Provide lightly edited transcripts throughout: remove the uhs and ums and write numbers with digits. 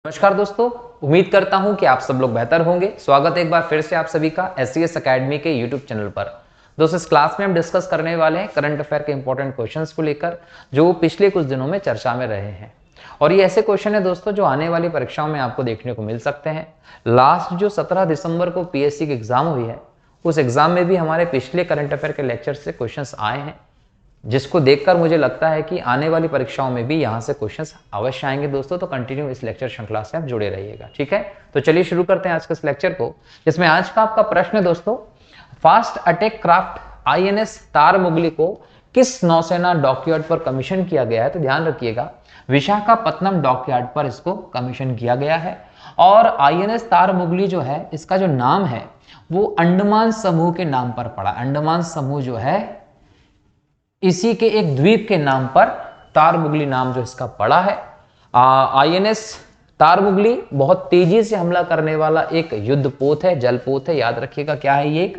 नमस्कार दोस्तों, उम्मीद करता हूं कि आप सब लोग बेहतर होंगे। स्वागत है एक बार फिर से आप सभी का SCS अकेडमी के यूट्यूब चैनल पर। दोस्तों, इस क्लास में हम डिस्कस करने वाले हैं करंट अफेयर के इंपॉर्टेंट क्वेश्चंस को लेकर जो पिछले कुछ दिनों में चर्चा में रहे हैं। और ये ऐसे क्वेश्चन है दोस्तों जो आने वाली परीक्षाओं में आपको देखने को मिल सकते हैं। लास्ट जो 17 दिसंबर को PSC की एग्जाम हुई है, उस एग्जाम में भी हमारे पिछले करंट अफेयर के लेक्चर से क्वेश्चन आए हैं, जिसको देखकर मुझे लगता है कि आने वाली परीक्षाओं में भी यहाँ से क्वेश्चंस अवश्य आएंगे दोस्तों। तो कंटिन्यू इस लेक्चर श्रृंखला से आप जुड़े रहिएगा, ठीक है। तो चलिए शुरू करते हैं आज के इस लेक्चर को, जिसमें आज का आपका प्रश्न है दोस्तों, fast attack craft INS Tarmugli को किस नौसेना डॉकयार्ड पर कमीशन किया गया है। तो ध्यान रखिएगा, विशाखापत्तनम डॉकयार्ड पर इसको कमीशन किया गया है। और INS तारमुगली जो है, इसका जो नाम है वो अंडमान समूह के नाम पर पड़ा। अंडमान समूह जो है इसी के एक द्वीप के नाम पर तारमुगली नाम जो इसका पड़ा है। INS तारमुगली बहुत तेजी से हमला करने वाला एक युद्धपोत है, जलपोत है। याद रखिएगा क्या है, ये एक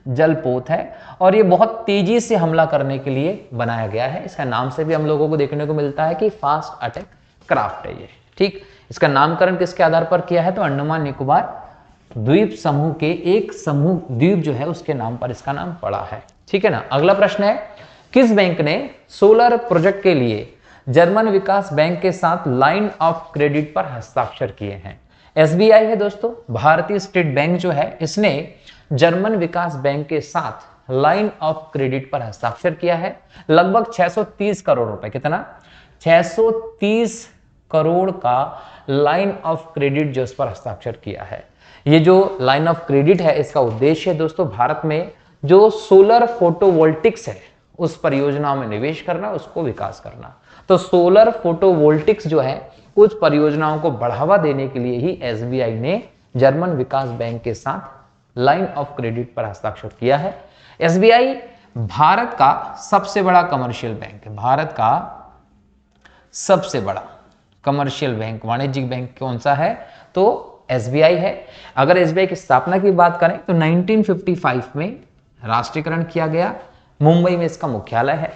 जलपोत है और ये बहुत तेजी से हमला करने के लिए बनाया गया है। इसका नाम से भी हम लोगों को देखने को मिलता है कि फास्ट अटैक क्राफ्ट है ये, ठीक। इसका नामकरण किसके आधार पर किया है, तो अंडमान निकोबार द्वीप समूह के एक समूह द्वीप जो है उसके नाम पर इसका नाम पड़ा है, ठीक है ना। अगला प्रश्न है, किस बैंक ने सोलर प्रोजेक्ट के लिए जर्मन विकास बैंक के साथ लाइन ऑफ क्रेडिट पर हस्ताक्षर किए हैं। SBI है दोस्तों, भारतीय स्टेट बैंक जो है, इसने जर्मन विकास बैंक के साथ लाइन ऑफ क्रेडिट पर हस्ताक्षर किया है। लगभग 630 करोड़ रुपए, कितना 630 करोड़ का लाइन ऑफ क्रेडिट जो इस पर हस्ताक्षर किया है। ये जो लाइन ऑफ क्रेडिट है, इसका उद्देश्य है दोस्तों भारत में जो सोलर फोटोवोल्टिक्स है उस परियोजनाओं में निवेश करना, उसको विकास करना। तो सोलर फोटोवोल्टिक्स जो है कुछ परियोजनाओं को बढ़ावा देने के लिए ही SBI ने जर्मन विकास बैंक के साथ लाइन ऑफ क्रेडिट पर हस्ताक्षर किया है। SBI भारत का सबसे बड़ा कमर्शियल बैंक है। भारत का सबसे बड़ा कमर्शियल बैंक, वाणिज्यिक बैंक कौन सा है, तो SBI है। अगर SBI की स्थापना की बात करें तो 1955 में राष्ट्रीयकरण किया गया। मुंबई में इसका मुख्यालय है।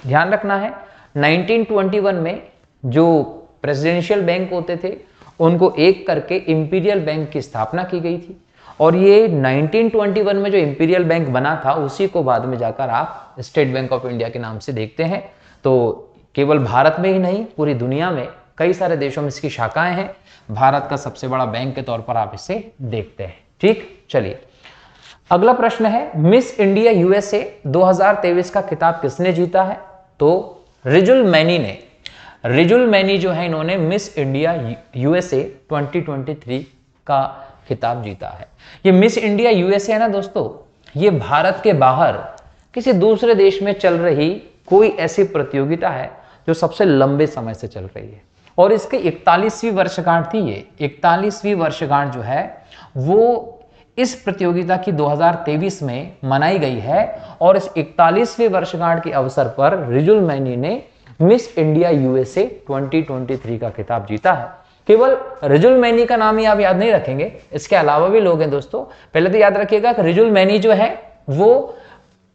ध्यान रखना है, 1921 में जो प्रेसिडेंशियल बैंक होते थे उनको एक करके इंपीरियल बैंक की स्थापना की गई थी। और ये 1921 में जो इंपीरियल बैंक बना था उसी को बाद में जाकर आप स्टेट बैंक ऑफ इंडिया के नाम से देखते हैं। तो केवल भारत में ही नहीं, पूरी दुनिया में कई सारे देशों में इसकी शाखाएं हैं। भारत का सबसे बड़ा बैंक के तौर पर आप इसे देखते हैं, ठीक। चलिए अगला प्रश्न है, मिस इंडिया USA 2023 का खिताब किसने जीता है। तो रिजुल मैनी ने, रिजुल मैनी जो है इन्होंने मिस इंडिया USA 2023 का खिताब जीता है। ये मिस इंडिया USA है ना दोस्तों, ये भारत के बाहर किसी दूसरे देश में चल रही कोई ऐसी प्रतियोगिता है जो सबसे लंबे समय से चल रही है और इसकी 41वीं वर्षगांठ थी। ये 41वीं वर्षगांठ जो है वो इस प्रतियोगिता की 2023 में मनाई गई है। और इस 41वीं वर्षगांठ के अवसर पर रिजुल मैनी ने मिस इंडिया USA 2023 का खिताब जीता है। केवल रिजुल मैनी का नाम ही आप याद नहीं रखेंगे, इसके अलावा भी लोग हैं दोस्तों। पहले तो याद रखिएगा कि रिजुल मैनी जो है वो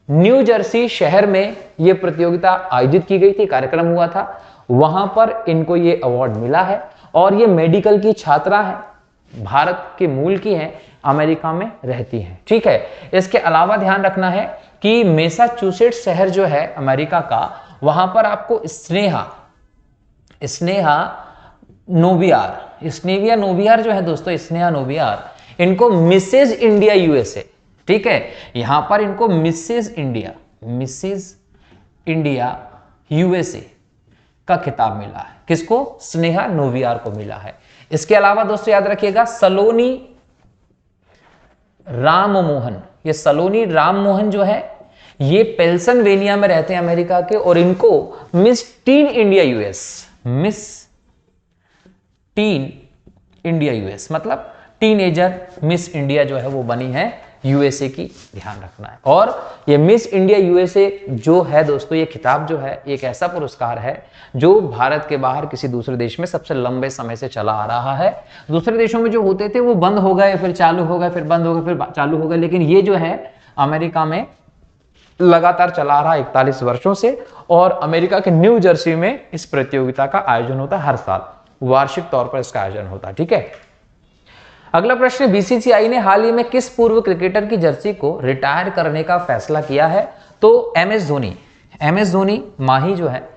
न्यू जर्सी शहर में ये प्रतियोगिता आयोजित की गई थी, कार्यक्रम हुआ था, वहां पर इनको ये अवार्ड मिला है। और ये मेडिकल की छात्रा है, भारत के मूल की हैं, अमेरिका में रहती हैं, ठीक है। इसके अलावा ध्यान रखना है कि मैसाचुसेट्स शहर जो है अमेरिका का, वहां पर आपको स्नेहा नोबियार जो है दोस्तों, स्नेहा नोबियार, इनको मिसेज इंडिया USA, ठीक है। यहां पर इनको मिसेज इंडिया USA का खिताब मिला है। किसको, स्नेहा नोबियार को मिला है। इसके अलावा दोस्तों याद रखिएगा सलोनी राममोहन, ये सलोनी राममोहन जो है ये पेंसिल्वेनिया में रहते हैं अमेरिका के, और इनको मिस टीन इंडिया US मतलब टीनेजर मिस इंडिया जो है वो बनी है USA की, ध्यान रखना है। और ये मिस इंडिया USA जो है दोस्तों, ये खिताब जो है एक ऐसा पुरस्कार है जो भारत के बाहर किसी दूसरे देश में सबसे लंबे समय से चला आ रहा है। दूसरे देशों में जो होते थे वो बंद हो गए, फिर चालू हो गए, फिर बंद हो गए, फिर चालू हो गए, लेकिन ये जो है अमेरिका में लगातार चला रहा 41 वर्षों से। और अमेरिका के न्यू जर्सी में इस प्रतियोगिता का आयोजन होता है हर साल। वार्षिक तौर पर इसका आयोजन होता है। ठीक है, अगला प्रश्न, बीसीसीआई ने हाल ही में किस पूर्व क्रिकेटर की जर्सी को रिटायर करने का फैसला किया है? तो एमएस धोनी। एमएस धोनी माही जो है,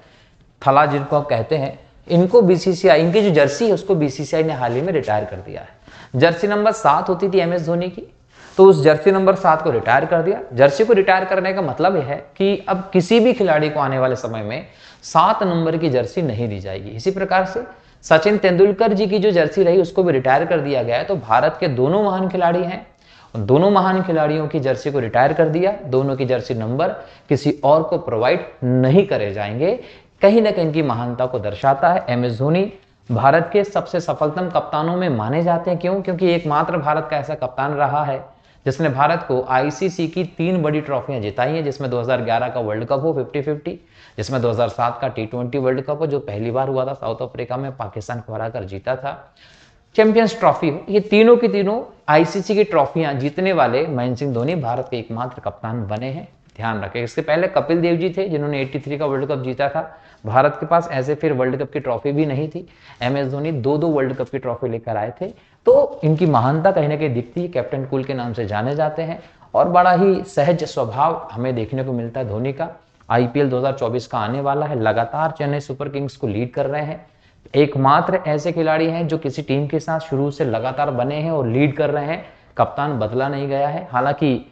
थला जिनको आप कहते हैं, इनको बीसीसीआई, इनकी जो जर्सी है उसको बीसीसीआई ने हाल ही में रिटायर कर दिया है। जर्सी नंबर 7 होती थी एमएस धोनी की, तो उस जर्सी नंबर 7 को रिटायर कर दिया। जर्सी को रिटायर करने का मतलब यह है कि अब किसी भी खिलाड़ी को आने वाले समय में 7 नंबर की जर्सी नहीं दी जाएगी। इसी प्रकार से सचिन तेंदुलकर जी की जो जर्सी रही उसको भी रिटायर कर दिया गया है। तो भारत के दोनों महान खिलाड़ी हैं, दोनों महान खिलाड़ियों की जर्सी को रिटायर कर दिया। दोनों की जर्सी नंबर किसी और को प्रोवाइड नहीं करे जाएंगे। कहीं ना कहीं इनकी महानता को दर्शाता है। एमएस धोनी भारत के सबसे सफलतम कप्तानों में माने जाते हैं। क्यों? क्योंकि एकमात्र भारत का ऐसा कप्तान रहा है जिसने भारत को आईसीसी की 3 बड़ी ट्रॉफियां जिताई हैं, जिसमें 2011 का वर्ल्ड कप हो 50-50, जिसमें 2007 का T20 वर्ल्ड कप हो जो पहली बार हुआ था साउथ अफ्रीका में, पाकिस्तान को हराकर जीता था, चैंपियंस ट्रॉफी हो। ये तीनों की तीनों आईसीसी की ट्रॉफियां जीतने वाले महेंद्र सिंह धोनी भारत के एकमात्र कप्तान बने हैं। ध्यान रखें, इससे पहले कपिल देव जी थे जिन्होंने 83 का वर्ल्ड कप जीता था। भारत के पास ऐसे फिर वर्ल्ड कप की ट्रॉफी भी नहीं थी। एमएस धोनी 2 वर्ल्ड कप की ट्रॉफी लेकर आए थे। तो इनकी महानता कहीं ना कहीं दिखती है। कैप्टन कूल के नाम से जाने जाते हैं और बड़ा ही सहज स्वभाव हमें देखने को मिलता है धोनी का। आईपीएल 2024 का आने वाला है, लगातार चेन्नई सुपर किंग्स को लीड कर रहे हैं। एकमात्र ऐसे खिलाड़ी हैं जो किसी टीम के साथ शुरू से लगातार बने हैं और लीड कर रहे हैं। कप्तान बदला नहीं गया है। हालांकि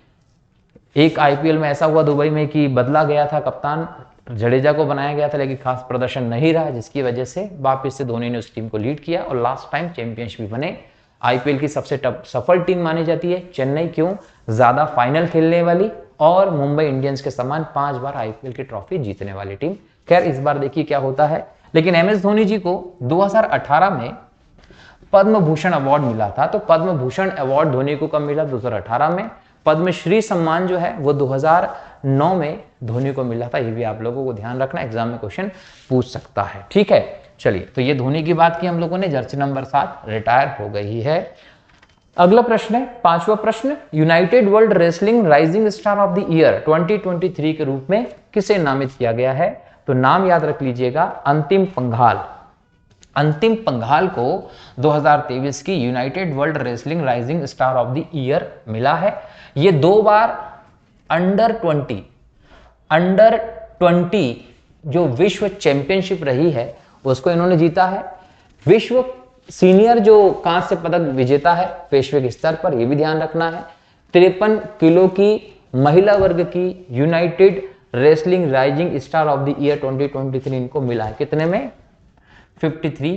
एक आईपीएल में ऐसा हुआ दुबई में कि बदला गया था कप्तान, जडेजा को बनाया गया था, लेकिन खास प्रदर्शन नहीं रहा, जिसकी वजह से वापस से धोनी ने उस टीम को लीड किया और लास्ट टाइम चैंपियंस भी बने। आईपीएल की सबसे सफल टीम मानी जाती है चेन्नई। क्यों? ज्यादा फाइनल खेलने वाली और मुंबई इंडियंस के समान 5 बार आईपीएल की ट्रॉफी जीतने वाली टीम। खैर, इस बार देखिए क्या होता है। लेकिन एमएस धोनी जी को 2018 में पद्म भूषण अवार्ड मिला था। तो पद्म भूषण अवार्ड धोनी को कब मिला? 2018 में। पद्मश्री सम्मान जो है वो 2009 में धोनी को मिला था। ये भी आप लोगों को ध्यान रखना, एग्जाम में क्वेश्चन पूछ सकता है। ठीक है, चलिए, तो ये धोनी की बात की हम लोगों ने। जर्सी नंबर 7 रिटायर हो गई है। अगला प्रश्न है, 5वां प्रश्न, United world wrestling rising star of the year 2023 के रूप में किसे नामित किया गया है? तो नाम याद रख लीजिएगा, अंतिम पंघाल। अंतिम पंघाल को 2023 की United world wrestling rising star of the year मिला है। ये 2 बार अंडर 20 जो विश्व चैंपियनशिप रही है उसको इन्होंने जीता है। विश्व सीनियर जो कांस्य पदक विजेता है वैश्विक स्तर पर, यह भी ध्यान रखना है। 53 किलो की महिला वर्ग की United wrestling rising star of the year 2023 इनको मिला है। कितने में? 53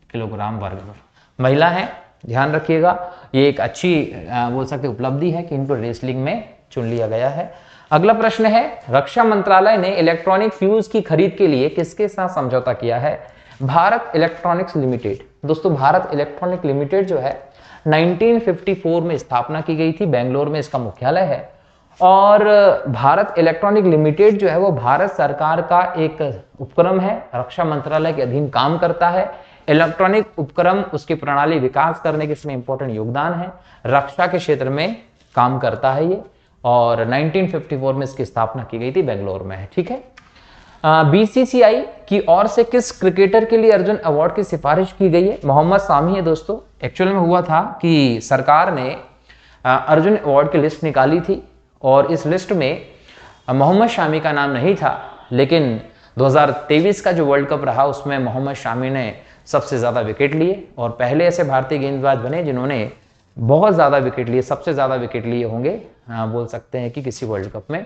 किलोग्राम वर्ग पर महिला है। ध्यान रखिएगा, ये एक अच्छी बोल सकते उपलब्धि है कि इनको रेसलिंग में चुन लिया गया है। अगला प्रश्न है, रक्षा मंत्रालय ने इलेक्ट्रॉनिक फ्यूज की खरीद के लिए किसके साथ समझौता किया है? Bharat electronics limited. दोस्तों, भारत इलेक्ट्रॉनिक लिमिटेड जो है 1954 में स्थापना की गई थी, बेंगलोर में इसका मुख्यालय है। और भारत इलेक्ट्रॉनिक लिमिटेड जो है वो भारत सरकार का एक उपक्रम है, रक्षा मंत्रालय के अधीन काम करता है। इलेक्ट्रॉनिक उपक्रम, उसकी प्रणाली विकास करने के इसमें इंपॉर्टेंट योगदान है। रक्षा के क्षेत्र में काम करता है ये, और 1954 में इसकी स्थापना की गई थी, बेंगलोर में है। ठीक है, बीसीसीआई की ओर से किस क्रिकेटर के लिए अर्जुन अवार्ड की सिफारिश की गई है? मोहम्मद शामी है। दोस्तों, एक्चुअल में हुआ था कि सरकार ने अर्जुन अवार्ड की लिस्ट निकाली थी और इस लिस्ट में मोहम्मद शामी का नाम नहीं था, लेकिन 2023 का जो वर्ल्ड कप रहा उसमें मोहम्मद शामी ने सबसे ज्यादा विकेट लिए और पहले ऐसे भारतीय गेंदबाज बने जिन्होंने बहुत ज्यादा विकेट लिए, सबसे ज्यादा विकेट लिए होंगे बोल सकते हैं कि किसी वर्ल्ड कप में।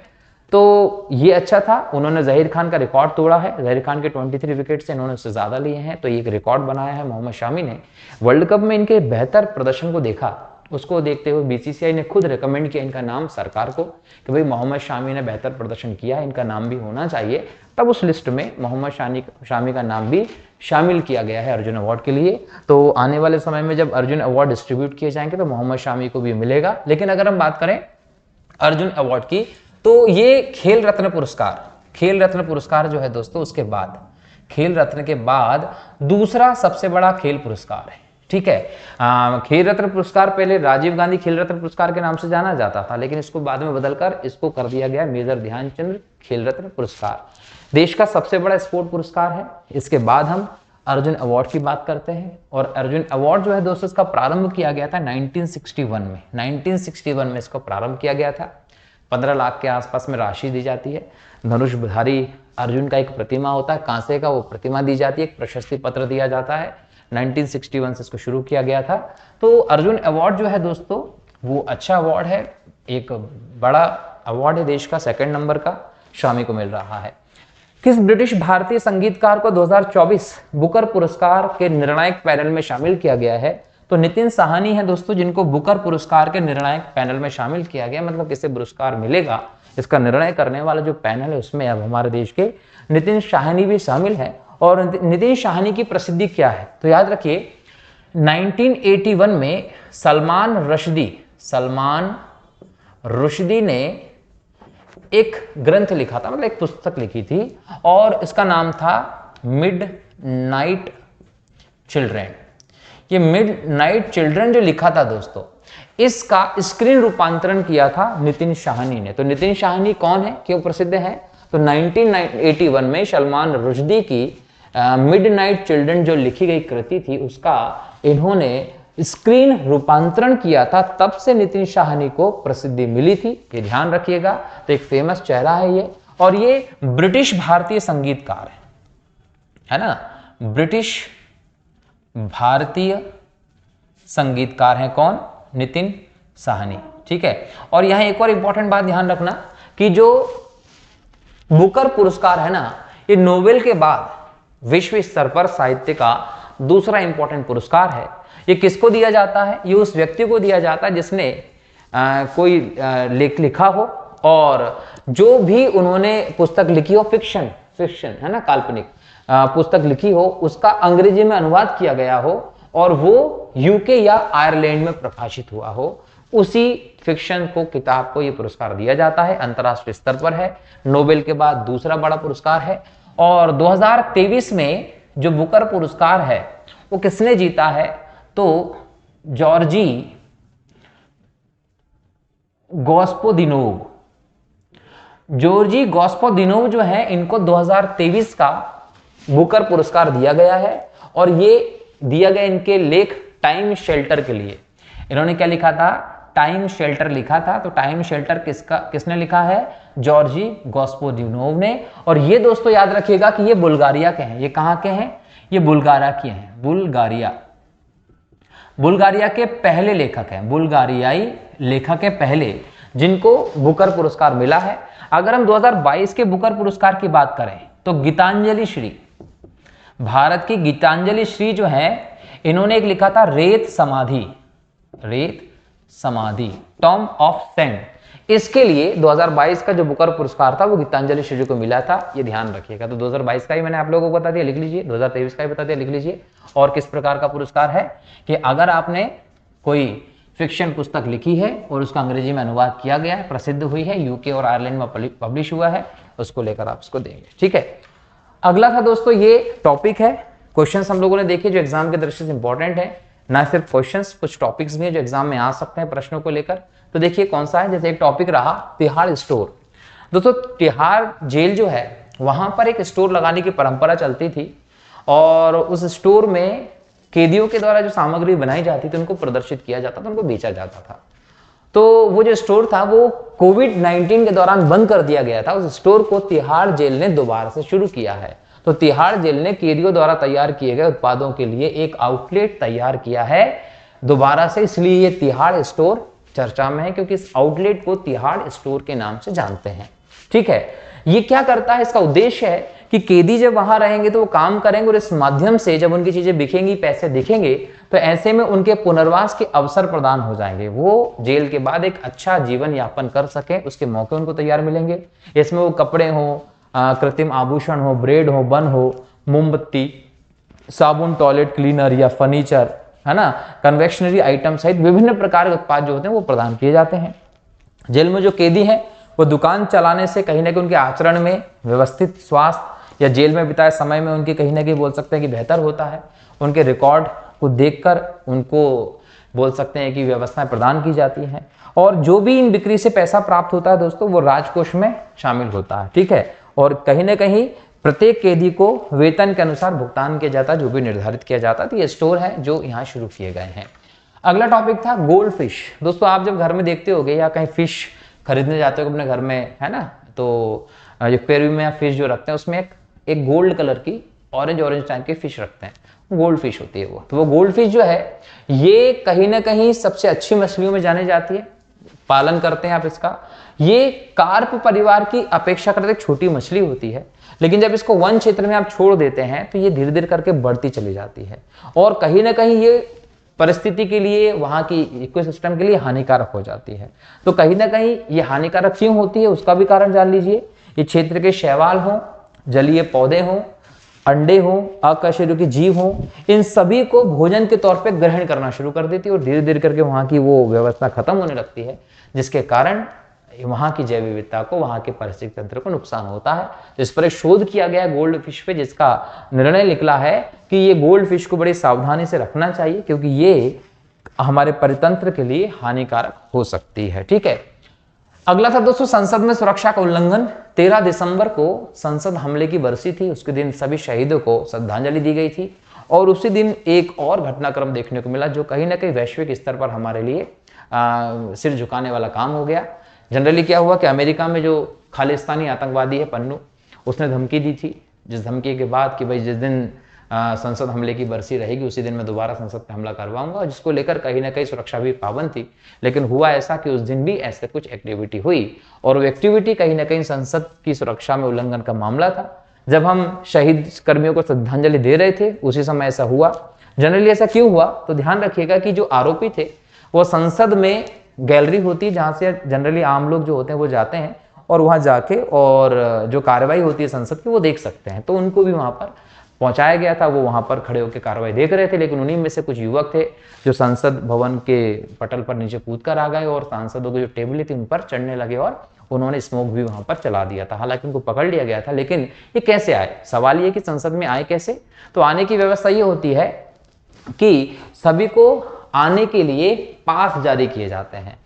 तो ये अच्छा था, उन्होंने जहीर खान का रिकॉर्ड तोड़ा है। जहीर खान के 23 विकेट से इन्होंने उससे ज्यादा लिए हैं, तो ये एक रिकॉर्ड बनाया है मोहम्मद शामी ने। वर्ल्ड कप में इनके बेहतर प्रदर्शन को देखा, उसको देखते हुए बीसीसीआई ने खुद रिकमेंड किया इनका नाम सरकार को कि भाई मोहम्मद शामी ने बेहतर प्रदर्शन किया है, इनका नाम भी होना चाहिए। तब उस लिस्ट में मोहम्मद शामी का नाम भी शामिल किया गया है अर्जुन अवार्ड के लिए। तो आने वाले समय में जब अर्जुन अवार्ड डिस्ट्रीब्यूट किए जाएंगे तो मोहम्मद शामी को भी मिलेगा। लेकिन अगर हम बात करें अर्जुन अवार्ड की, तो ये खेल रत्न पुरस्कार जो है दोस्तों, उसके बाद खेल रत्न के बाद दूसरा सबसे बड़ा खेल पुरस्कार है। ठीक है, खेल रत्न पुरस्कार पहले राजीव गांधी खेल रत्न पुरस्कार के नाम से जाना जाता था, लेकिन इसको बाद में बदलकर इसको कर दिया गया मेजर ध्यानचंद खेल रत्न पुरस्कार। देश का सबसे बड़ा स्पोर्ट पुरस्कार है। इसके बाद हम अर्जुन अवार्ड की बात करते हैं। और अर्जुन अवार्ड जो है दोस्तों इसका प्रारंभ किया गया था 1961 में। 1961 में इसको प्रारंभ किया गया था। 15 लाख के आसपास में राशि दी जाती है। धनुषधारी अर्जुन का एक प्रतिमा होता है कांसे का, वो प्रतिमा दी जाती है, एक प्रशस्ति पत्र दिया जाता है। 1961 से इसको शुरू किया गया था। तो अर्जुन अवार्ड जो है दोस्तों वो अच्छा अवार्ड है, एक बड़ा अवार्ड है देश का, 2nd नंबर का स्वामी को मिल रहा है। किस ब्रिटिश भारतीय संगीतकार को 2024 बुकर पुरस्कार के निर्णायक पैनल में शामिल किया गया है? तो नितिन साहनी है दोस्तों जिनको बुकर पुरस्कार के निर्णायक पैनल में शामिल किया गया, मतलब किसे पुरस्कार मिलेगा इसका निर्णय करने वाला जो पैनल है उसमें अब हमारे देश के नितिन साहनी भी शामिल है। और नितिन साहनी की प्रसिद्धि क्या है? तो याद रखिए 1981 में सलमान रुश्दी ने एक ग्रंथ लिखा था, मतलब एक पुस्तक लिखी थी और इसका नाम था मिडनाइट चिल्ड्रन। ये मिडनाइट चिल्ड्रन जो लिखा था दोस्तों इसका स्क्रीन रूपांतरण किया था नितिन साहनी ने। तो नितिन साहनी कौन है, क्यों प्रसिद्ध है? तो 1981 में सलमान रुश्दी की मिडनाइट चिल्ड्रन जो लिखी गई कृति थी उसका इन्होंने स्क्रीन रूपांतरण किया था, तब से नितिन साहनी को प्रसिद्धि मिली थी, ये ध्यान रखिएगा। तो एक फेमस चेहरा है ये, और ये ब्रिटिश भारतीय संगीतकार है ना, ब्रिटिश भारतीय संगीतकार हैं कौन? नितिन साहनी। ठीक है। और यहां एक और इंपॉर्टेंट बात ध्यान रखना कि जो बुकर पुरस्कार है ना, ये नोबेल के बाद विश्व स्तर पर साहित्य का दूसरा इंपॉर्टेंट पुरस्कार है। ये किसको दिया जाता है? ये उस व्यक्ति को दिया जाता है जिसने कोई लेख लिखा हो और जो भी उन्होंने पुस्तक लिखी हो, फिक्शन है ना, काल्पनिक पुस्तक लिखी हो, उसका अंग्रेजी में अनुवाद किया गया हो और वो यूके या आयरलैंड में प्रकाशित हुआ हो, उसी फिक्शन को, किताब को ये पुरस्कार दिया जाता है। अंतर्राष्ट्रीय स्तर पर है, नोबेल के बाद दूसरा बड़ा पुरस्कार है। और 2023 में जो बुकर पुरस्कार है वो किसने जीता है? तो जॉर्जी गोस्पोदिनोव जो है, इनको 2023 का बुकर पुरस्कार दिया गया है। और ये दिया गया इनके लेख टाइम शेल्टर के लिए। इन्होंने क्या लिखा था? टाइम शेल्टर लिखा था। तो टाइम शेल्टर किसने लिखा है? जॉर्जी गोस्पोदिनोव ने। और ये दोस्तों याद रखिएगा कि ये बुल्गारिया के हैं। ये कहां के हैं? ये बुल्गारिया के हैं। बुल्गारिया के पहले लेखक हैं, बुल्गारियाई लेखक है पहले जिनको बुकर पुरस्कार मिला है। अगर हम 2022 के बुकर पुरस्कार की बात करें तो गीतांजलि श्री, भारत की गीतांजलि श्री जो है, इन्होंने एक लिखा था रेत समाधि टॉम ऑफ सैंड। इसके लिए 2022 का जो बुकर पुरस्कार था वो गीतांजलि श्री को मिला था, ये ध्यान रखिएगा। तो 2022 का ही मैंने आप लोगों को बता दिया, लिख लीजिए। 2023 का ही बता दिया, लिख लीजिए। और किस प्रकार का पुरस्कार है कि अगर आपने कोई फिक्शन पुस्तक लिखी है और उसका अंग्रेजी में अनुवाद किया गया है, प्रसिद्ध हुई है, यूके और आयरलैंड में पब्लिश हुआ है, उसको लेकर आप उसको देंगे। ठीक है। अगला था दोस्तों, ये टॉपिक है, क्वेश्चंस हम लोगों ने देखे जो एग्जाम की दृष्टि से इंपॉर्टेंट है। ना सिर्फ क्वेश्चंस, कुछ टॉपिक्स भी हैं जो एग्जाम में आ सकते हैं प्रश्नों को लेकर। तो देखिए कौन सा है। जैसे एक टॉपिक रहा तिहाड़ स्टोर। दोस्तों तिहाड़ जेल जो है वहां पर एक स्टोर लगाने की परंपरा चलती थी और उस स्टोर में कैदियों के द्वारा जो सामग्री बनाई जाती थी उनको प्रदर्शित किया जाता था, उनको बेचा जाता था। तो वो जो स्टोर था वो कोविड-19 के दौरान बंद कर दिया गया था। उस स्टोर को तिहाड़ जेल ने दोबारा से शुरू किया है। तो तिहाड़ जेल ने कैदियों द्वारा तैयार किए गए उत्पादों के लिए एक आउटलेट तैयार किया है दोबारा से, इसलिए ये तिहाड़ स्टोर चर्चा में है क्योंकि इस आउटलेट को तिहाड़ स्टोर के नाम से जानते हैं। ठीक है। ये क्या करता है? इसका उद्देश्य है कि कैदी जब वहां रहेंगे तो वो काम करेंगे और इस माध्यम से जब उनकी चीजें बिकेंगी, पैसे दिखेंगे, तो ऐसे में उनके पुनर्वास के अवसर प्रदान हो जाएंगे। वो जेल के बाद एक अच्छा जीवन यापन कर सके, उसके मौके उनको तैयार मिलेंगे। इसमें वो कपड़े हो, कृत्रिम आभूषण हो, ब्रेड हो, बन हो, मोमबत्ती, साबुन, टॉयलेट क्लीनर या फर्नीचर, है ना, कन्वेक्शनरी आइटम सहित विभिन्न प्रकार के उत्पाद जो होते हैं वो प्रदान किए जाते हैं। जेल में जो कैदी हैं वो दुकान चलाने से कहीं ना कहीं उनके आचरण में, व्यवस्थित स्वास्थ्य या जेल में बिताए समय में उनके कहीं ना कहीं बोल सकते हैं कि बेहतर होता है। उनके रिकॉर्ड को देखकर उनको बोल सकते हैं कि व्यवस्थाएं प्रदान की जाती हैं और जो भी इन बिक्री से पैसा प्राप्त होता है दोस्तों वो राजकोष में शामिल होता है। ठीक है। और कहीं ना कहीं प्रत्येक कैदी को वेतन के अनुसार भुगतान किया जाता, जो भी निर्धारित किया जाता। तो ये स्टोर है जो यहाँ शुरू किए गए हैं। अगला टॉपिक था गोल्ड फिश। दोस्तों आप जब घर में देखते होगे या कहीं फिश खरीदने जाते हो अपने घर में, है ना, तो जो एक्वेरियम में फिश जो रखते हैं उसमें एक गोल्ड कलर की ऑरेंज टाइप की फिश रखते हैं, गोल्ड फिश होती है वो। तो वो गोल्ड फिश जो है ये कहीं ना कहीं सबसे अच्छी मछलियों में जानी जाती है, पालन करते हैं आप इसका। ये कार्प परिवार की अपेक्षाकृत छोटी मछली होती है, लेकिन जब इसको वन क्षेत्र में आप छोड़ देते हैं तो ये धीरे धीरे करके बढ़ती चली जाती है और कहीं ना कहीं ये परिस्थिति के लिए, वहां की इकोसिस्टम के लिए हानिकारक हो जाती है। तो कहीं ना कहीं ये हानिकारक क्यों होती है उसका भी कारण जान लीजिए। ये क्षेत्र के शैवाल हों, जलीय पौधे हों, अंडे हों, अकशेरुकी जीव हों, इन सभी को भोजन के तौर पे ग्रहण करना शुरू कर देती है और धीरे धीरे करके वहां की वो व्यवस्था खत्म होने लगती है, जिसके कारण वहां की जैव विविधता को, वहां के पारिस्थितिक तंत्र को नुकसान होता है। तो इस पर एक शोध किया गया है गोल्ड फिश पे, जिसका निर्णय निकला है कि ये गोल्ड फिश को बड़ी सावधानी से रखना चाहिए क्योंकि ये हमारे परितंत्र के लिए हानिकारक हो सकती है। ठीक है, अगला था दोस्तों संसद में सुरक्षा का उल्लंघन। 13 दिसंबर को संसद हमले की बरसी थी, उसके दिन सभी शहीदों को श्रद्धांजलि दी गई थी और उसी दिन एक और घटनाक्रम देखने को मिला जो कहीं ना कहीं वैश्विक स्तर पर हमारे लिए सिर झुकाने वाला काम हो गया। जनरली क्या हुआ कि अमेरिका में जो खालिस्तानी आतंकवादी है पन्नू, उसने धमकी दी थी, जिस धमकी के बाद कि भाई जिस दिन संसद हमले की बरसी रहेगी उसी दिन मैं दोबारा संसद पे हमला करवाऊंगा, और जिसको लेकर कहीं ना कहीं सुरक्षा भी पाबंद थी। लेकिन हुआ ऐसा कि उस दिन भी ऐसे कुछ एक्टिविटी हुई और वो एक्टिविटी कहीं ना कहीं संसद की सुरक्षा में उल्लंघन का मामला था। जब हम शहीद कर्मियों को श्रद्धांजलि दे रहे थे उसी समय ऐसा हुआ। जनरली ऐसा क्यों हुआ, तो ध्यान रखिएगा कि जो आरोपी थे वो संसद में गैलरी होती है जहां से जनरली आम लोग जो होते हैं वो जाते हैं और वहां जाके और जो कार्रवाई होती है संसद की वो देख सकते हैं। तो उनको भी वहां पर पहुंचाया गया था, वो वहां पर खड़े होकर कार्रवाई देख रहे थे। लेकिन उन्हीं में से कुछ युवक थे जो संसद भवन के पटल पर नीचे कूद कर आ गए और सांसदों की जो टेबलें थी उन पर चढ़ने लगे और उन्होंने स्मोक भी वहां पर चला दिया था। हालांकि उनको पकड़ लिया गया था, लेकिन ये कैसे आए, सवाल ये कि संसद में आए कैसे। तो आने की व्यवस्था ये होती है कि सभी को आने के लिए पास जारी किए जाते हैं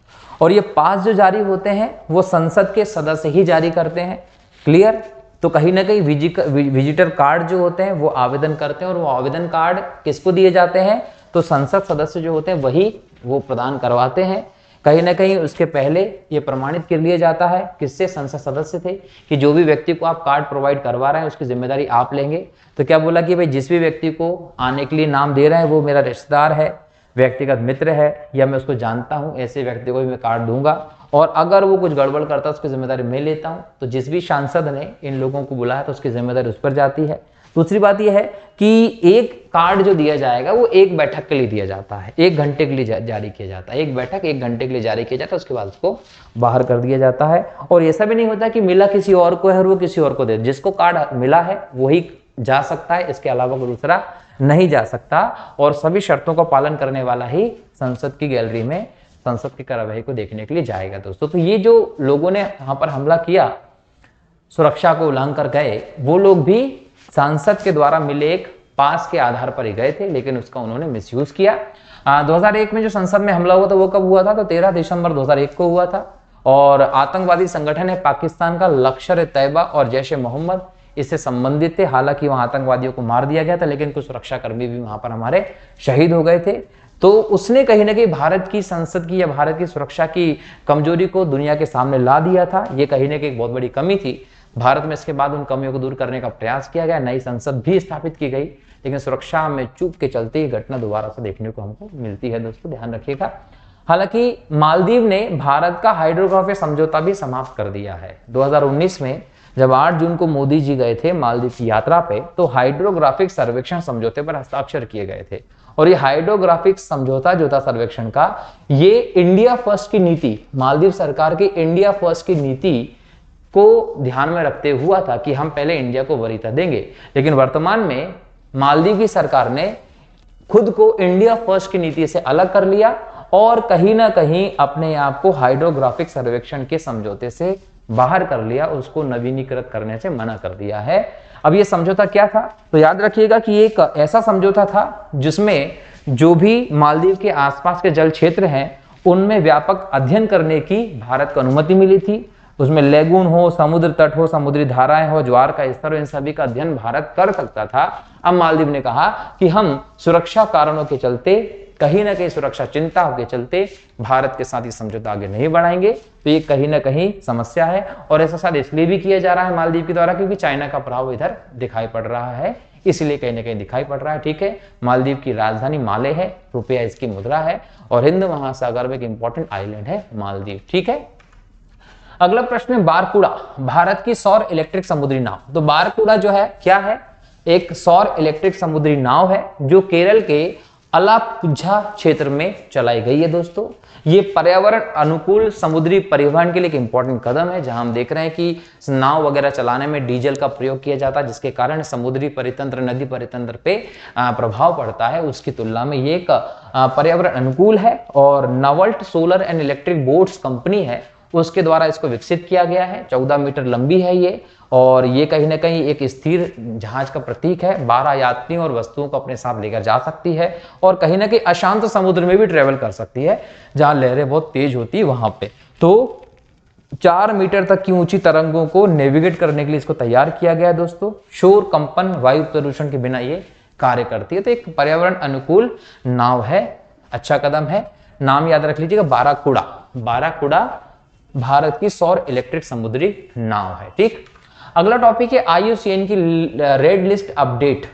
और ये पास जो जारी होते हैं वो संसद के सदस्य ही जारी करते हैं। क्लियर। तो कहीं ना कहीं विजिटर कार्ड जो होते हैं वो आवेदन करते हैं और वो आवेदन कार्ड किसको दिए जाते हैं, तो संसद सदस्य जो होते हैं वही वो प्रदान करवाते हैं। कहीं ना कहीं उसके पहले ये प्रमाणित कर लिया जाता है किससे, संसद सदस्य थे, कि जो भी व्यक्ति को आप कार्ड प्रोवाइड करवा रहे हैं उसकी जिम्मेदारी आप लेंगे। तो क्या बोला कि भाई जिस भी व्यक्ति को आने के लिए नाम दे रहे हैं वो मेरा रिश्तेदार है, व्यक्तिगत मित्र है या मैं उसको जानता हूं, ऐसे व्यक्ति को भी मैं कार्ड दूंगा और अगर वो कुछ गड़बड़ करता है उसकी जिम्मेदारी मैं लेता हूं। तो जिस भी सांसद ने इन लोगों को बुलाया तो उसकी जिम्मेदारी उस पर जाती है। दूसरी बात यह है कि एक कार्ड जो दिया जाएगा वो एक बैठक के लिए दिया जाता है, 1 घंटे के लिए जारी किया जाता है। एक बैठक 1 घंटे के लिए जारी किया जाता है, उसके बाद उसको बाहर कर दिया जाता है। और ऐसा भी नहीं होता कि मिला किसी और को है और वो किसी और को दे, जिसको कार्ड मिला है वही जा सकता है, इसके अलावा कोई दूसरा नहीं जा सकता और सभी शर्तों का पालन करने वाला ही संसद की गैलरी में संसद की कार्यवाही को देखने के लिए जाएगा। दोस्तों तो ये जो लोगों ने यहाँ पर हमला किया, सुरक्षा को उल्लंघन कर गए, वो लोग भी सांसद के द्वारा मिले एक पास के आधार पर ही गए थे, लेकिन उसका उन्होंने मिसयूज किया। 2001 में जो संसद में हमला हुआ था वो कब हुआ था, तो 13 दिसंबर 2001 को हुआ था और आतंकवादी संगठन है पाकिस्तान का लश्कर ए तैयबा और जैश ए मोहम्मद इससे संबंधित थे। हालांकि वहां आतंकवादियों को मार दिया गया था, लेकिन कुछ सुरक्षाकर्मी भी वहां पर हमारे शहीद हो गए थे। तो उसने कहीं ना कहीं भारत की संसद की या भारत की सुरक्षा की कमजोरी को दुनिया के सामने ला दिया था। ये कहीं ना कहीं एक बहुत बड़ी कमी थी भारत में। इसके बाद उन कमियों को दूर करने का प्रयास किया गया, नई संसद भी स्थापित की गई, लेकिन सुरक्षा में चूक के चलते ही घटना दोबारा से देखने को हमको मिलती है। दोस्तों ध्यान रखिएगा। हालांकि मालदीव ने भारत का हाइड्रोग्राफिक समझौता भी समाप्त कर दिया है। 2019 में जब 8 जून को मोदी जी गए थे मालदीव की यात्रा पे, तो हाइड्रोग्राफिक सर्वेक्षण समझौते पर हस्ताक्षर किए गए थे और ये हाइड्रोग्राफिक समझौता जो था सर्वेक्षण का, ये इंडिया फर्स्ट की नीति, मालदीव सरकार की इंडिया फर्स्ट की नीति को ध्यान में रखते हुआ था कि हम पहले इंडिया को वरीयता देंगे। लेकिन वर्तमान में मालदीव की सरकार ने खुद को इंडिया फर्स्ट की नीति से अलग कर लिया और कहीं ना कहीं अपने आप को हाइड्रोग्राफिक सर्वेक्षण के समझौते से बाहर कर लिया, उसको नवीनीकृत करने से मना कर दिया है। अब ये समझौता क्या था, तो याद रखिएगा कि एक ऐसा समझौता था जिसमें जो भी मालदीव के आसपास के जल क्षेत्र हैं उनमें व्यापक अध्ययन करने की भारत को अनुमति मिली थी। उसमें लेगून हो, समुद्र तट हो, समुद्री धाराएं हो, ज्वार का स्तर हो, इन सभी का अध्ययन भारत कर सकता था। अब मालदीव ने कहा कि हम सुरक्षा कारणों के चलते, कहीं ना कहीं सुरक्षा चिंताओं के चलते भारत के साथ ये समझौता आगे नहीं बढ़ाएंगे। तो ये कहीं ना कहीं समस्या है, और ऐसा शायद इसलिए भी किया जा रहा है मालदीव के द्वारा क्योंकि चाइना का प्रभाव इधर दिखाई पड़ रहा है, इसलिए कहीं ना कहीं दिखाई पड़ रहा है। ठीक है, मालदीव की राजधानी माले है, रुपया इसकी मुद्रा है, और हिंद महासागर में एक इंपॉर्टेंट आइलैंड है मालदीव। ठीक है, अगला प्रश्न है बारकुड़ा, भारत की सौर इलेक्ट्रिक समुद्री नाव। तो बारकुड़ा जो है क्या है, एक सौर इलेक्ट्रिक समुद्री नाव है जो केरल के अलापुझा क्षेत्र में चलाई गई है। दोस्तों, ये पर्यावरण अनुकूल समुद्री परिवहन के लिए एक इंपॉर्टेंट कदम है, जहां हम देख रहे हैं कि नाव वगैरह चलाने में डीजल का प्रयोग किया जाता है, जिसके कारण समुद्री परितंत्र, नदी परितंत्र पे प्रभाव पड़ता है। उसकी तुलना में ये एक पर्यावरण अनुकूल है, और Navalt solar and electric boats company है, उसके द्वारा इसको विकसित किया गया है। 14 मीटर लंबी है ये, और ये कहीं ना कहीं एक स्थिर जहाज का प्रतीक है। 12 यात्रियों और वस्तुओं को अपने साथ लेकर जा सकती है, और कहीं ना कहीं अशांत समुद्र में भी ट्रेवल कर सकती है, जहां लहरें बहुत तेज होती है वहां पे। तो 4 मीटर तक की ऊंची तरंगों को नेविगेट करने के लिए इसको तैयार किया गया है। दोस्तों, शोर, कंपन, वायु प्रदूषण के बिना ये कार्य करती है। तो एक पर्यावरण अनुकूल नाव है, अच्छा कदम है। नाम याद रख लीजिएगा, बाराकुड़ा। बाराकुड़ा भारत की सौर इलेक्ट्रिक समुद्री नाव है। ठीक, अगला टॉपिक है IUCN की रेड लिस्ट अपडेट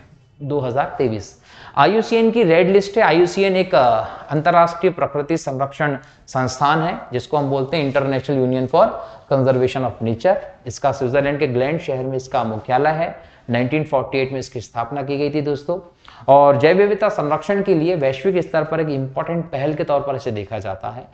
2023। IUCN की रेड लिस्ट है। IUCN एक अंतरराष्ट्रीय प्रकृति संरक्षण संस्थान है, जिसको हम बोलते हैं international union for conservation of nature. इसका स्विट्जरलैंड के ग्लैंड शहर में इसका मुख्यालय है। 1948 में इसकी स्थापना की गई थी दोस्तों, और जैव विविधता संरक्षण के लिए वैश्विक स्तर पर एक इंपॉर्टेंट पहल के तौर पर इसे देखा जाता है।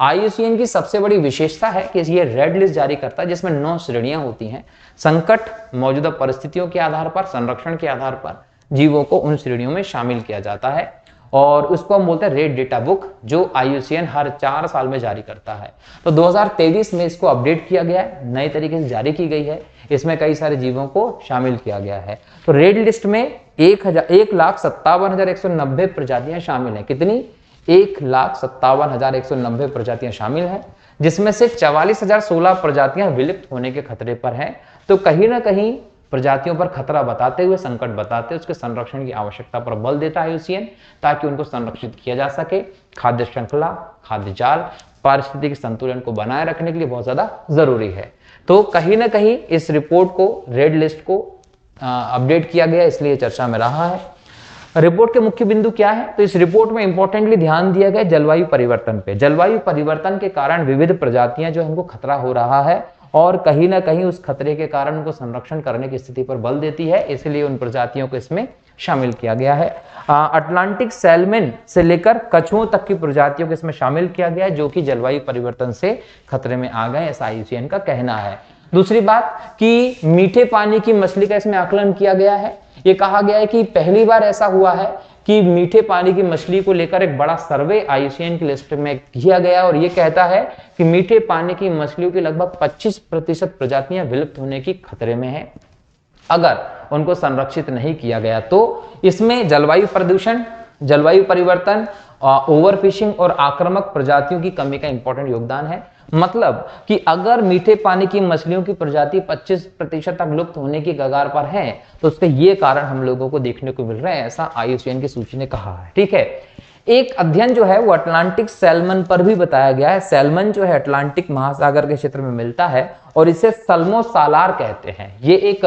IUCN की सबसे बड़ी विशेषता है कि ये रेड लिस्ट जारी करता है, जिसमें 9 श्रेणियां होती हैं। संकट, मौजूदा परिस्थितियों के आधार पर, संरक्षण के आधार पर जीवों को उन श्रेणियों में शामिल किया जाता है, और उसको हम बोलते हैं रेड डेटा बुक, जो IUCN हर 4 साल में जारी करता है। तो 2023 में इसको अपडेट किया गया है, नए तरीके से जारी की गई है। इसमें कई सारे जीवों को शामिल किया गया है। तो रेड लिस्ट में 1,57,190 प्रजातियां शामिल हैं। कितनी? 1,57,190 प्रजातियां शामिल हैं, जिसमें से 44,016 प्रजातियां विलुप्त होने के खतरे पर हैं। तो कहीं ना कहीं प्रजातियों पर खतरा बताते हुए, संकट बताते हुए उसके संरक्षण की आवश्यकता पर बल देता है IUCN, ताकि उनको संरक्षित किया जा सके। खाद्य श्रृंखला, खाद्य जाल, पारिस्थितिक संतुलन को बनाए रखने के लिए बहुत ज्यादा जरूरी है। तो कहीं ना कहीं इस रिपोर्ट को, रेड लिस्ट को अपडेट किया गया, इसलिए चर्चा में रहा है। रिपोर्ट के मुख्य बिंदु क्या है? तो इस रिपोर्ट में इंपॉर्टेंटली ध्यान दिया गया जलवायु परिवर्तन पे। जलवायु परिवर्तन के कारण विविध प्रजातियां जो हमको खतरा हो रहा है, और कहीं ना कहीं उस खतरे के कारण उनको संरक्षण करने की स्थिति पर बल देती है, इसलिए उन प्रजातियों को इसमें शामिल किया गया है। अटलांटिक सैल्मन से लेकर कछुओं तक की प्रजातियों को इसमें शामिल किया गया है, जो कि जलवायु परिवर्तन से खतरे में आ गए, ऐसा IUCN का कहना है। दूसरी बात कि मीठे पानी की मछली का इसमें आकलन किया गया है। ये कहा गया है कि पहली बार ऐसा हुआ है कि मीठे पानी की मछली को लेकर एक बड़ा सर्वे IUCN की लिस्ट में किया गया, और ये कहता है कि मीठे पानी की मछलियों की लगभग 25% प्रजातियां विलुप्त होने की खतरे में है अगर उनको संरक्षित नहीं किया गया। तो इसमें जलवायु प्रदूषण, जलवायु परिवर्तन, ओवरफिशिंग और आक्रामक प्रजातियों की कमी का इंपॉर्टेंट योगदान है। मतलब कि अगर मीठे पानी की मछलियों की प्रजाति 25% तक लुप्त होने की कगार पर है, तो उसके ये कारण हम लोगों को देखने को मिल रहे हैं, ऐसा IUCN की सूची ने कहा है। ठीक है, एक अध्ययन जो है वो अटलांटिक सैल्मन पर भी बताया गया है। सैल्मन जो है अटलांटिक महासागर के क्षेत्र में मिलता है, और इसे सल्मोसालार कहते हैं। ये एक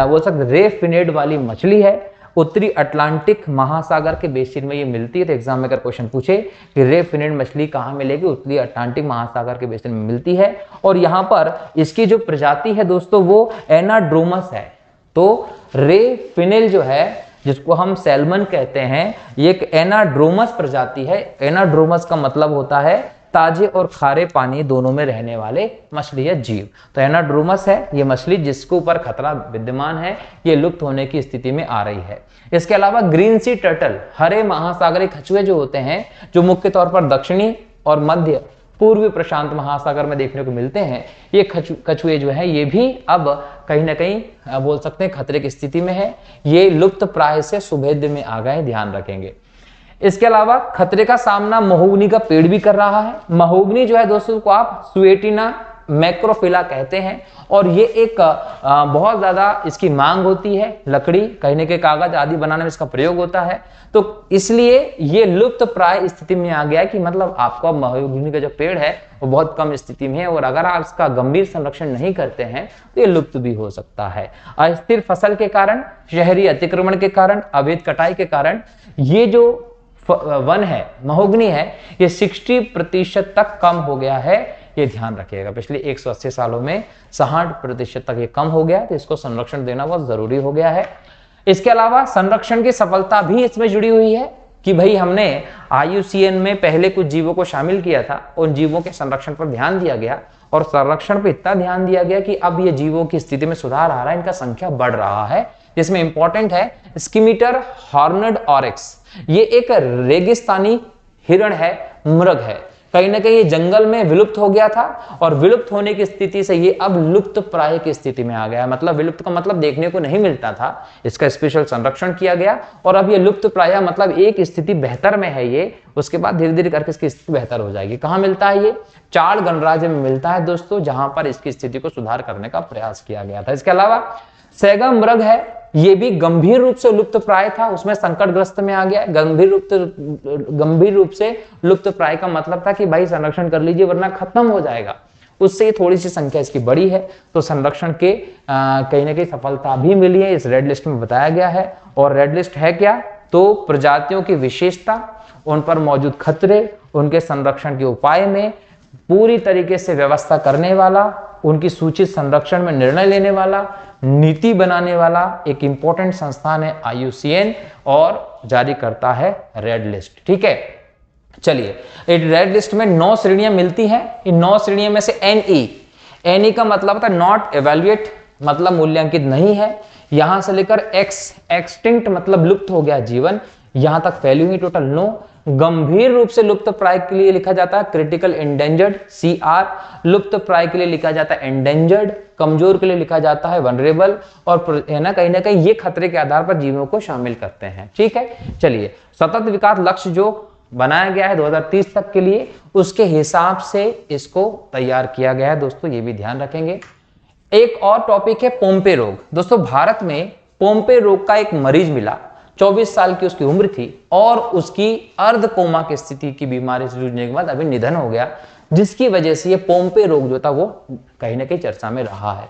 वो रे फिनेड वाली मछली है, उत्तरी अटलांटिक महासागर के बेसिन में ये मिलती है। तो एग्जाम में अगर क्वेश्चन पूछे कि रे फिनेड मछली कहाँ मिलेगी, उत्तरी अटलांटिक महासागर के बेसिन में मिलती है, और यहाँ पर इसकी जो प्रजाति है दोस्तों वो एनाड्रोमस है। तो रे फिनेल जो है, जिसको हम सैल्मन कहते हैं, ये एक एनाड्रोमस प्रजाति है। एनाड्रोमस का मतलब होता है ताजे और खारे पानी दोनों में रहने वाले मछली या जीव। तो एनाड्रोमस है ये मछली, जिसके ऊपर खतरा विद्यमान है, ये लुप्त होने की स्थिति में आ रही है। इसके अलावा ग्रीन सी टर्टल, हरे महासागरीय कछुए जो होते हैं, जो मुख्य तौर पर दक्षिणी और मध्य पूर्वी प्रशांत महासागर में देखने को मिलते हैं, ये कछुए जो है ये भी अब कहीं ना कहीं बोल सकते हैं खतरे की स्थिति में है। ये लुप्त प्राय से सुभेद्य में आ गए, ध्यान रखेंगे। इसके अलावा खतरे का सामना महोगनी का पेड़ भी कर रहा है। महोगनी जो है दोस्तों को आप सुएटिना मैक्रोफिला कहते हैं। और ये एक बहुत ज्यादा इसकी मांग होती है, लकड़ी, कहने के कागज आदि बनाने में इसका प्रयोग होता है। तो इसलिए ये लुप्त प्राय स्थिति में आ गया है कि मतलब आपका महोगनी का जो पेड़ है वो बहुत कम स्थिति में है, और अगर आप इसका गंभीर संरक्षण नहीं करते हैं तो ये लुप्त भी हो सकता है। अस्थिर फसल के कारण, शहरी अतिक्रमण के कारण, अवैध कटाई के कारण ये जो वन है, महोगनी है, ये 60% तक कम हो गया है। ये ध्यान रखिएगा, पिछले 180 सालों में 60% तक ये कम हो गया, तो इसको संरक्षण देना बहुत जरूरी हो गया है। इसके अलावा संरक्षण की सफलता भी इसमें जुड़ी हुई है कि भाई हमने IUCN में पहले कुछ जीवों को शामिल किया था, उन जीवों के संरक्षण पर ध्यान दिया गया, और संरक्षण पर इतना ध्यान दिया गया कि अब ये जीवों की स्थिति में सुधार आ रहा है, इनका संख्या बढ़ रहा है। जिसमें इंपॉर्टेंट है स्किमीटर हॉर्नड ऑरिक्स, ये एक रेगिस्तानी हिरण है, मृग है, कहीं ना कहीं ये जंगल में विलुप्त हो गया था, और विलुप्त होने की स्थिति से ये अब लुप्त प्राय की स्थिति में आ गया। मतलब विलुप्त का मतलब देखने को नहीं मिलता था, इसका स्पेशल संरक्षण किया गया, और अब ये लुप्त प्राय मतलब एक स्थिति बेहतर में है ये, उसके बाद धीरे धीरे करके इसकी स्थिति बेहतर हो जाएगी। कहां मिलता है ये? चाड गणराज्य में मिलता है दोस्तों, जहां पर इसकी स्थिति को सुधार करने का प्रयास किया गया था। इसके अलावा सैगा मृग है, ये भी गंभीर रूप से लुप्त प्राय था, उसमें संकटग्रस्त में आ गया। गंभीर रूप से लुप्त प्राय का मतलब था कि भाई संरक्षण कर लीजिए वरना खत्म हो जाएगा, उससे थोड़ी सी संख्या इसकी बड़ी है, तो संरक्षण के कहीं ना कहीं सफलता भी मिली है, इस रेड लिस्ट में बताया गया है। और रेड लिस्ट है क्या? तो प्रजातियों की विशेषता, उन पर मौजूद खतरे, उनके संरक्षण के उपाय में पूरी तरीके से व्यवस्था करने वाला, उनकी सूचित संरक्षण में निर्णय लेने वाला, नीति बनाने वाला एक इंपॉर्टेंट संस्थान है IUCN, और जारी करता है रेड लिस्ट। ठीक है, चलिए रेड लिस्ट में 9 श्रेणियां मिलती हैं। इन 9 श्रेणियों में से NE का मतलब होता है नॉट एवेल्युएट, मतलब मूल्यांकित नहीं है। यहां से लेकर एक्सटिंक्ट मतलब लुप्त हो गया जीवन, यहां तक फैली हुई टोटल 9। गंभीर रूप से लुप्त प्राय के लिए लिखा जाता है क्रिटिकल एंडेंजर्ड CR, लुप्त प्राय के लिए लिखा जाता है एंडेंजर्ड, कमजोर के लिए लिखा जाता है वनरेबल, और है ना कहीं ये खतरे के आधार पर जीवों को शामिल करते हैं। ठीक है, चलिए सतत विकास लक्ष्य जो बनाया गया है 2030 तक के लिए, उसके हिसाब से इसको तैयार किया गया है दोस्तों, ये भी ध्यान रखेंगे। एक और टॉपिक है पोम्पे रोग। दोस्तों भारत में पोम्पे रोग का एक मरीज मिला, 24 साल की उसकी उम्र थी, और उसकी अर्ध कोमा की स्थिति की बीमारी से जूझने के बाद अभी निधन हो गया, जिसकी वजह से ये पोम्पे रोग जो था वो कहीं ना कहीं चर्चा में रहा है।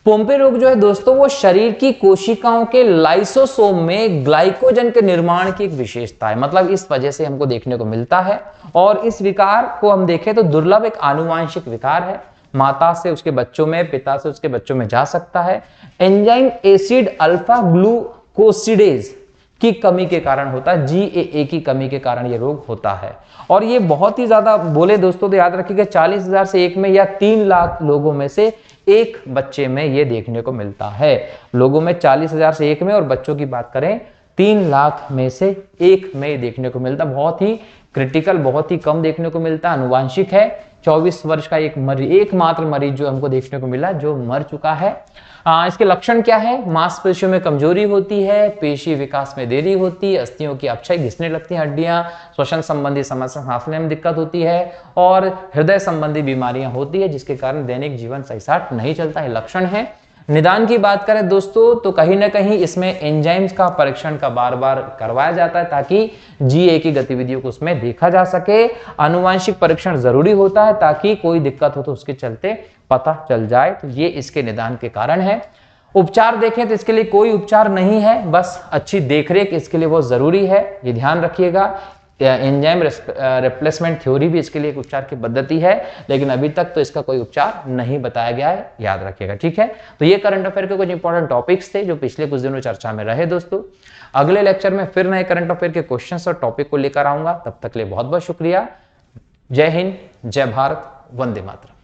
पोम्पे रोग जो है दोस्तों वो शरीर की कोशिकाओं के लाइसोसोम में ग्लाइकोजन के निर्माण की एक विशेषता है, मतलब इस वजह से हमको देखने को मिलता है। और इस विकार को हम देखें तो दुर्लभ एक आनुवांशिक विकार है, माता से उसके बच्चों में, पिता से उसके बच्चों में जा सकता है। एंजाइम एसिड अल्फा ग्लूकोसिडेज की कमी के कारण होता है, GAA की कमी के कारण ये रोग होता है। और ये बहुत ही ज्यादा बोले दोस्तों तो याद रखिएगा 40,000 से एक में या 3 लाख लोगों में से एक बच्चे में ये देखने को मिलता है। लोगों में 40,000 से एक में, और बच्चों की बात करें 3 लाख में से एक में देखने को मिलता। बहुत ही क्रिटिकल, बहुत ही कम देखने को मिलता, अनुवांशिक है। 24 वर्ष का एकमात्र मरीज जो हमको देखने को मिला जो मर चुका है। इसके लक्षण क्या है? मांसपेशियों में कमजोरी होती है, पेशी विकास में देरी होती है, अस्थियों की अपक्षय घिसने लगती हैं हड्डियां, श्वसन संबंधी समस्या, सांस लेने में दिक्कत होती है, और हृदय संबंधी बीमारियां होती है, जिसके कारण दैनिक जीवन सही साथ नहीं चलता है। लक्षण है। निदान की बात करें दोस्तों तो कहीं ना कहीं इसमें एंजाइम्स का परीक्षण का बार बार करवाया जाता है ताकि GA की गतिविधियों को उसमें देखा जा सके। आनुवांशिक परीक्षण जरूरी होता है ताकि कोई दिक्कत हो तो उसके चलते पता चल जाए, तो ये इसके निदान के कारण है। उपचार देखें तो इसके लिए कोई उपचार नहीं है, बस अच्छी देखरेख इसके लिए बहुत जरूरी है, ये ध्यान रखिएगा। एंजाइम रिप्लेसमेंट थ्योरी भी इसके लिए एक उपचार की पद्धति है, लेकिन अभी तक तो इसका कोई उपचार नहीं बताया गया है, याद रखिएगा। ठीक है, तो ये करंट अफेयर के कुछ इंपॉर्टेंट टॉपिक्स थे जो पिछले कुछ दिनों चर्चा में रहे दोस्तों। अगले लेक्चर में फिर नए करंट अफेयर के क्वेश्चंस और टॉपिक को लेकर आऊंगा, तब तक के लिए बहुत बहुत शुक्रिया। जय हिंद, जय भारत, वंदे मातरम।